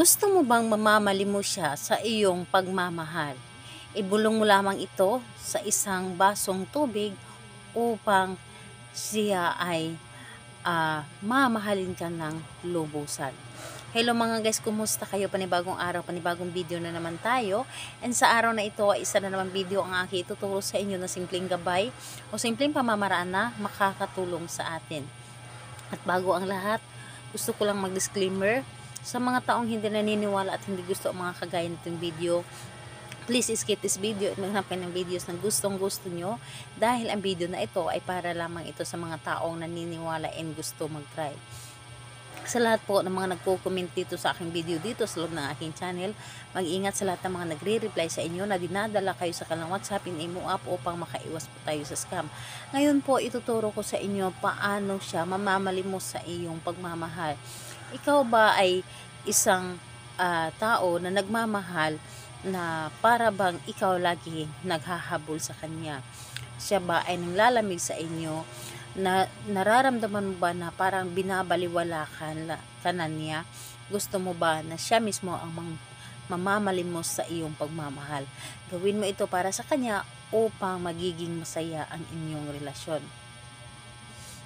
Gusto mo bang mamamali mo siya sa iyong pagmamahal? Ibulong mo lamang ito sa isang basong tubig upang siya ay mamahalin ka ng lubusan. Hello mga guys, kumusta kayo? Panibagong araw, panibagong video na naman tayo. And sa araw na ito, isa na naman video ang aking ituturo sa inyo na simpleng gabay o simpleng pamamaraan na makakatulong sa atin. At bago ang lahat, gusto ko lang mag-disclaimer sa mga taong hindi naniniwala at hindi gusto ang mga kagaya nitong video. Please skip this video at maghanap kayo ng videos na gustong gusto nyo, dahil ang video na ito ay para lamang ito sa mga taong naniniwala and gusto mag-try. Sa lahat po ng mga nagko-comment dito sa aking video dito sa loob ng aking channel, mag-ingat sa lahat ng mga nagre-reply sa inyo na dinadala kayo sa kanilang WhatsApp in Imo app upang makaiwas po tayo sa scam. Ngayon po, ituturo ko sa inyo paano siya mamamalimos sa iyong pagmamahal. Ikaw ba ay isang tao na nagmamahal na para bang ikaw lagi naghahabol sa kanya? Siya ba ay nanglalamig sa inyo? Na nararamdaman mo ba na parang binabaliwala ka na niya? Gusto mo ba na siya mismo ang mamamalimos sa iyong pagmamahal? Gawin mo ito para sa kanya upang magiging masaya ang inyong relasyon.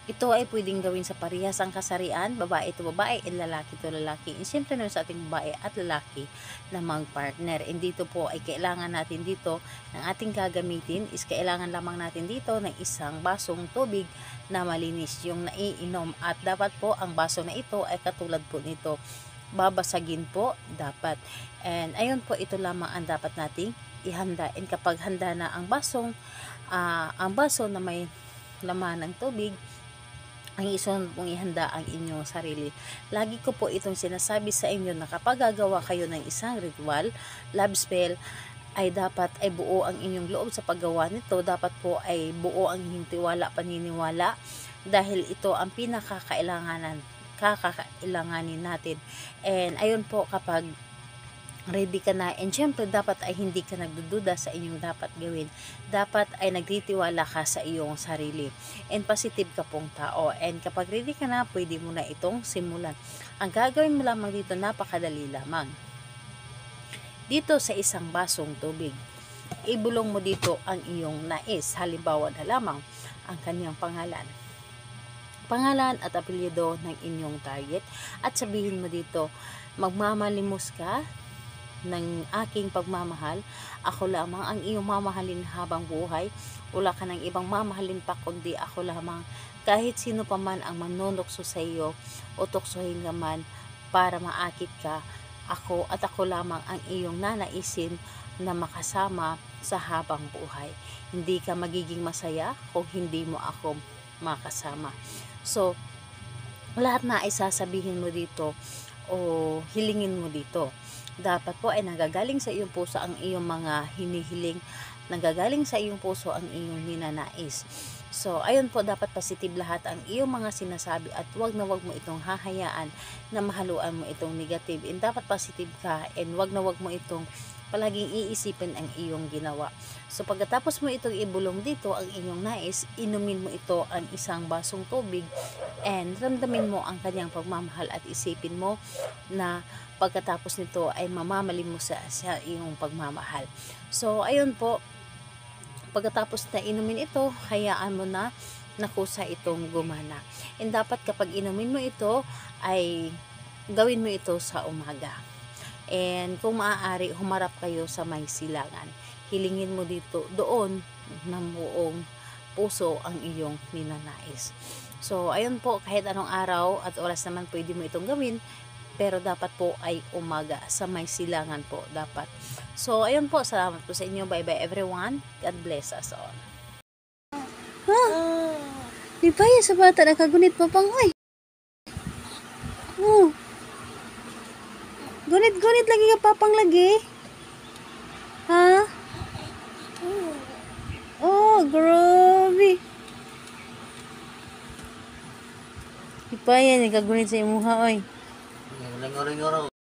Ito ay pwedeng gawin sa parehas ang kasarian, babae ito babae, and lalaki ito lalaki. And siyempre naman sa ating babae at lalaki na mag-partner. And dito po ay kailangan natin dito, ng ating gagamitin is kailangan lamang natin dito ng isang basong tubig na malinis yung naiinom. At dapat po ang baso na ito ay katulad po nito. Babasagin po dapat. And ayun po, ito lamang ang dapat nating ihanda. And kapag handa na ang baso na may laman ng tubig, ang isunod pong ihanda ang inyong sarili. Lagi ko po itong sinasabi sa inyo na kapag gagawa kayo ng isang ritual, love spell, ay dapat ay buo ang inyong loob sa paggawa nito. Dapat po ay buo ang inyong tiwala, paniniwala, dahil ito ang kakailanganin natin. And ayun po, kapag ready ka na, and syempre dapat ay hindi ka nagdududa sa inyong dapat gawin. Dapat ay nagtitiwala ka sa iyong sarili and positive ka pong tao. And kapag ready ka na, pwede mo na itong simulan. Ang gagawin mo lamang dito, napakadali lamang. Dito sa isang basong tubig, ibulong mo dito ang iyong nais. Halimbawa na lamang ang kanyang pangalan at apelyido ng inyong target, at sabihin mo dito, magmamalimos ka ng aking pagmamahal. Ako lamang ang iyong mamahalin habang buhay. Wala ka ng ibang mamahalin pa kundi ako lamang. Kahit sino pa man ang manunukso sa iyo o tuksohin ka man para maakit ka, ako at ako lamang ang iyong nanaisin na makasama sa habang buhay. Hindi ka magiging masaya kung hindi mo ako makasama. So, lahat na ay sasabihin mo dito o hilingin mo dito. Dapat po ay nanggagaling sa iyong puso ang iyong mga hinihiling, nanggagaling sa iyong puso ang iyong ninanais. So, ayun po, dapat positive lahat ang iyong mga sinasabi, at wag na wag mo itong hahayaan na mahaluan mo itong negative. And dapat positive ka, and wag na wag mo itong palaging iisipin ang iyong ginawa. So, pagkatapos mo itong ibulong dito ang inyong nais, inumin mo ito ang isang basong tubig, and ramdamin mo ang kanyang pagmamahal, at isipin mo na pagkatapos nito ay mamamalim mo sa iyong pagmamahal. So, ayun po, pagkatapos na inumin ito, hayaan mo na nakusa itong gumana. And dapat kapag inumin mo ito, ay gawin mo ito sa umaga. And kung maaari, humarap kayo sa may silangan. Hilingin mo dito, doon ng buong puso ang iyong ninanais. So, ayun po, kahit anong araw at oras naman pwede mo itong gawin, pero dapat po ay umaga sa may silangan po dapat. So, ayun po, salamat po sa inyo. Bye-bye everyone. God bless us all. Di ba yan sa bata nakagunit pa pang, oy? Gunit-gunit lagi ka papang lagi. Ha? Oh, grabe. Di ba yan nakagunit sa imuha, oy?